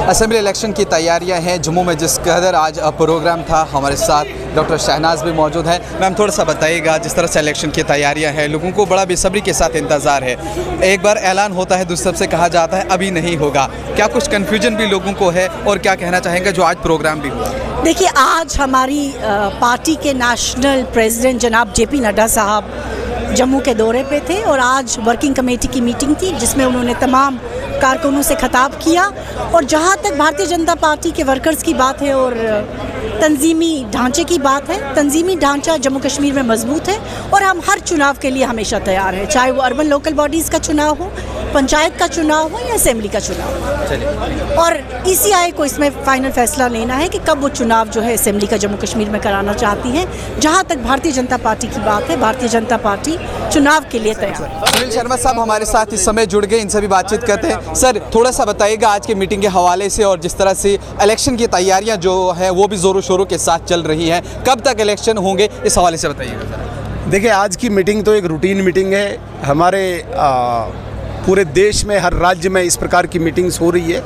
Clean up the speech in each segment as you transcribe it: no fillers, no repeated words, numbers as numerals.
Assembly election की तैयारियां हैं जम्मू में, जिस कदर आज प्रोग्राम था। हमारे साथ डॉक्टर शहनाज भी मौजूद हैं। मैम, थोड़ा सा बताइएगा, जिस तरह से इलेक्शन की तैयारियां हैं, लोगों को बड़ा बेसब्री के साथ इंतज़ार है। एक बार ऐलान होता है, दूसरी तरफ से कहा जाता है अभी नहीं होगा। क्या कुछ कन्फ्यूजन भी लोगों को है, और क्या कहना चाहेंगे जो आज प्रोग्राम भी हुआ? देखिए, आज हमारी पार्टी के नेशनल प्रेसिडेंट जनाब JP नड्डा साहब जम्मू के दौरे पे थे, और आज वर्किंग कमेटी की मीटिंग थी जिसमें उन्होंने तमाम कारकुनों से खिताब किया। और जहाँ तक भारतीय जनता पार्टी के वर्कर्स की बात है और तंजीमी ढांचे की बात है, तंजीमी ढांचा जम्मू कश्मीर में मजबूत है, और हम हर चुनाव के लिए हमेशा तैयार हैं, चाहे वो अर्बन लोकल बॉडीज़ का चुनाव हो, पंचायत का चुनाव हो या असेंबली का चुनाव हो। और ECI को इसमें फाइनल फैसला लेना है कि कब वो चुनाव जो है असेंबली का जम्मू कश्मीर में कराना चाहती है। जहाँ तक भारतीय जनता पार्टी की बात है, भारतीय जनता पार्टी चुनाव के लिए तैयार है। सुनील शर्मा साहब हमारे साथ इस समय जुड़ गए, इनसे भी बातचीत करते हैं। सर, थोड़ा सा बताइएगा आज की मीटिंग के हवाले से, और जिस तरह से इलेक्शन की तैयारियां जो है वो भी ज़ोरों शोरों के साथ चल रही हैं, कब तक इलेक्शन होंगे, इस हवाले से बताइएगा। देखिए, आज की मीटिंग तो एक रूटीन मीटिंग है। हमारे पूरे देश में हर राज्य में इस प्रकार की मीटिंग्स हो रही है।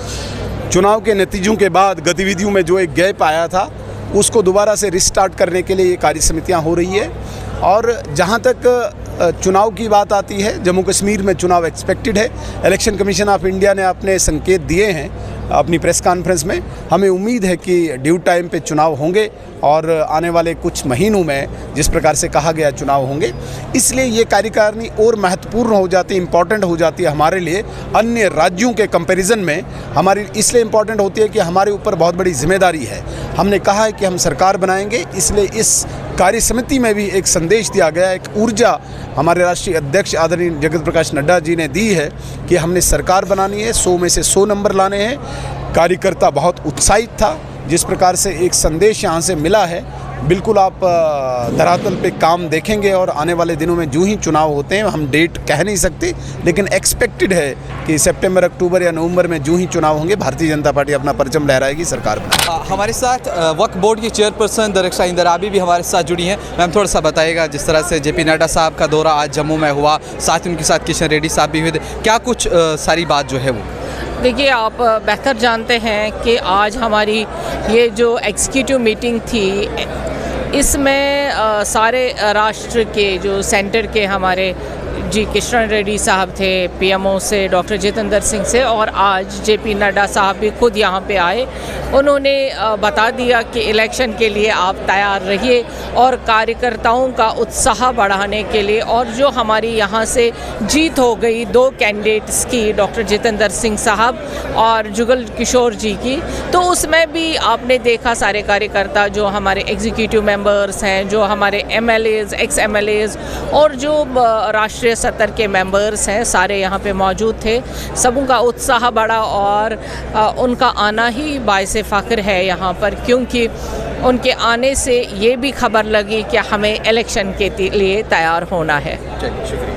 चुनाव के नतीजों के बाद गतिविधियों में जो एक गैप आया था, उसको दोबारा से रिस्टार्ट करने के लिए ये कार्य समितियाँ हो रही है। और जहाँ तक चुनाव की बात आती है, जम्मू कश्मीर में चुनाव एक्सपेक्टेड है। इलेक्शन कमीशन ऑफ इंडिया ने अपने संकेत दिए हैं अपनी प्रेस कॉन्फ्रेंस में। हमें उम्मीद है कि ड्यू टाइम पे चुनाव होंगे, और आने वाले कुछ महीनों में जिस प्रकार से कहा गया चुनाव होंगे। इसलिए ये कार्यकारिणी और महत्वपूर्ण हो जाती है, इम्पॉर्टेंट हो जाती है हमारे लिए अन्य राज्यों के कंपैरिजन में। हमारी इसलिए इम्पॉर्टेंट होती है कि हमारे ऊपर बहुत बड़ी जिम्मेदारी है। हमने कहा है कि हम सरकार बनाएंगे, इसलिए इस कार्य समिति में भी एक संदेश दिया गया, एक ऊर्जा हमारे राष्ट्रीय अध्यक्ष आदरणीय जगत प्रकाश नड्डा जी ने दी है कि हमने सरकार बनानी है, 100 में से 100 नंबर लाने हैं। कार्यकर्ता बहुत उत्साहित था, जिस प्रकार से एक संदेश यहाँ से मिला है, बिल्कुल आप धरातल पे काम देखेंगे। और आने वाले दिनों में जो ही चुनाव होते हैं, हम डेट कह नहीं सकते, लेकिन एक्सपेक्टेड है कि सितंबर, अक्टूबर या नवंबर में जो ही चुनाव होंगे, भारतीय जनता पार्टी अपना परचम लहराएगी, सरकार में। हमारे साथ वक्फ बोर्ड की चेयरपर्सन दरक्षा इंदिराबी भी हमारे साथ जुड़ी हैं। मैम, थोड़ा सा बताइएगा, जिस तरह से JP नड्डा साहब का दौरा आज जम्मू में हुआ, साथ ही उनके साथ किशन रेड्डी साहब भी हुए थे, क्या कुछ सारी बात जो है वो? देखिए, आप बेहतर जानते हैं कि आज हमारी ये जो एग्जीक्यूटिव मीटिंग थी, इसमें सारे राष्ट्र के जो सेंटर के हमारे किशन रेड्डी साहब थे, PMO से डॉक्टर जितेंद्र सिंह से, और आज JP नड्डा साहब भी खुद यहाँ पे आए। उन्होंने बता दिया कि इलेक्शन के लिए आप तैयार रहिए, और कार्यकर्ताओं का उत्साह बढ़ाने के लिए, और जो हमारी यहाँ से जीत हो गई 2 कैंडिडेट्स की, डॉक्टर जितेंद्र सिंह साहब और जुगल किशोर जी की, तो उसमें भी आपने देखा सारे कार्यकर्ता जो हमारे एग्जीक्यूटिव मेंबर्स हैं, जो हमारे MLAs, ex-MLAs और जो राष्ट्रीय सतर के मेंबर्स हैं, सारे यहाँ पे मौजूद थे। सबों का उत्साह बढ़ा, और उनका आना ही बाइसे फ़ख्र है यहाँ पर, क्योंकि उनके आने से ये भी खबर लगी कि हमें इलेक्शन के लिए तैयार होना है। शुक्रिया।